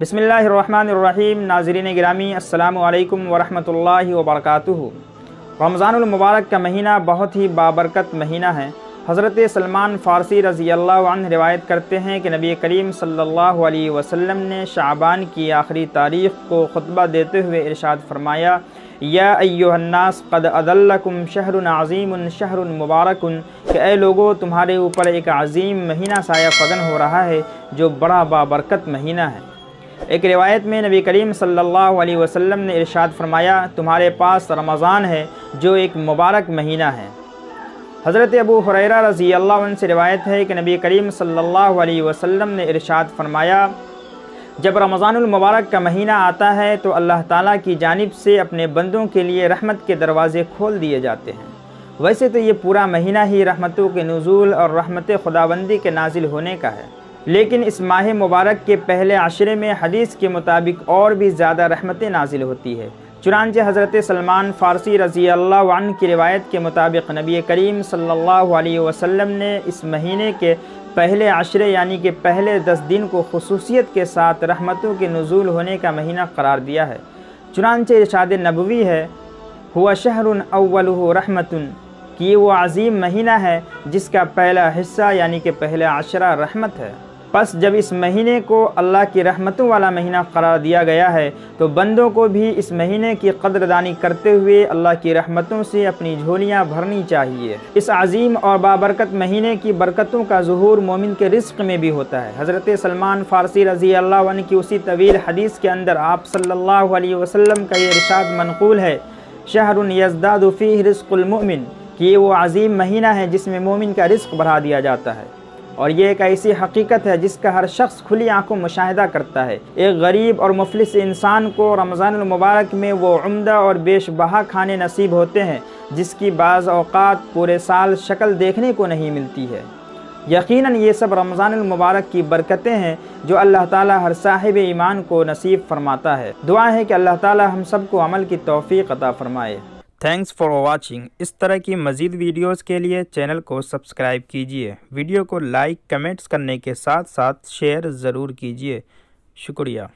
बिस्मिल्लाहिर्रहमानिर्रहीम। नाज़रीन गिरामी, अस्सलामु अलैकुम वरहमतुल्लाहि वबरकातुहू। रमज़ानुल मुबारक का महीना बहुत ही बाबरकत महीना है। हज़रत सलमान फ़ारसी रज़ी अल्लाह अन्हु रिवायत करते हैं कि नबी करीम सल्लल्लाहु अलैहि वसल्लम ने शाबान की आखिरी तारीख़ को ख़ुतबा देते हुए इरशाद फरमाया, या अय्युहन्नास क़द अदल्लकुम शहरुन अज़ीमुन शहरुन मुबारकुन, कि ऐ लोगो, तुम्हारे ऊपर एक अज़ीम महीना साया फगन हो रहा है जो बड़ा बाबरकत महीना है। एक रिवायत में नबी करीम सल्लल्लाहु अलैहि वसल्लम ने इरशाद फरमाया, तुम्हारे पास रमज़ान है जो एक मुबारक महीना है। हज़रत अबू हुरैरा रज़ी अल्लाह अन्हु से रिवायत है कि नबी करीम सल्लल्लाहु अलैहि वसल्लम ने इरशाद फरमाया, जब रमज़ानुल मुबारक का महीना आता है तो अल्लाह ताला की जानिब से अपने बंदों के लिए रहमत के दरवाज़े खोल दिए जाते हैं। वैसे तो ये पूरा महीना ही रहमतों के नुज़ूल और रहमत खुदाबंदी के नाजिल होने का है, लेकिन इस माह मुबारक के पहले अशरे में हदीस के मुताबिक और भी ज़्यादा रहमतें नाजिल होती है। चुनांचे हज़रत सलमान फ़ारसी रज़ी अल्लाह अन्हु की रिवायत के मुताबिक नबी करीम सल्लल्लाहु अलैहि वसल्लम ने इस महीने के पहले अशरे यानी कि पहले 10 दिन को खुसूसियत के साथ रहमतों के नुज़ूल होने का महीना करार दिया है। चुनांचे इरशाद नबवी है, हुआ शहरुन अव्वलुहु रहमतुन, कि वो अज़ीम महीना है जिसका पहला हिस्सा यानी कि पहला अशरा रहमत है। बस जब इस महीने को अल्लाह की रहमतों वाला महीना करार दिया गया है तो बंदों को भी इस महीने की कदरदानी करते हुए अल्लाह की रहमतों से अपनी झोलियां भरनी चाहिए। इस अजीम और बाबरकत महीने की बरकतों का ज़ुहूर मोमिन के रिज़्क़ में भी होता है। हज़रत सलमान फ़ारसी रज़ी अल्लाह अन्हु की उसी तवील हदीस के अंदर आप सल्लल्लाहु अलैहि वसल्लम का ये इरशाद मनक़ूल है, शहरुन यज़दादु फ़ीहि रिज़्क़ुल मुमिन, कि ये वो अजीम महीना है जिसमें मोमिन का रिज़्क़ बढ़ा दिया जाता है। और ये एक ऐसी हकीकत है जिसका हर शख्स खुली आंखों मुशाहिदा करता है। एक गरीब और मुफलिस इंसान को रमज़ानुल मुबारक में वो उम्दा और बेशबहा खाने नसीब होते हैं जिसकी बाज़ औक़ात पूरे साल शक्ल देखने को नहीं मिलती है। यकीनन ये सब रमज़ानुल मुबारक की बरकतें हैं जो अल्लाह ताला हर साहिब ईमान को नसीब फरमाता है। दुआ है कि अल्लाह ताला हम सब को अमल की तौफ़ीक़ अता फ़रमाए। Thanks for watching. इस तरह की मज़ीद वीडियोस के लिए चैनल को सब्सक्राइब कीजिए। वीडियो को लाइक कमेंट्स करने के साथ साथ शेयर ज़रूर कीजिए। शुक्रिया।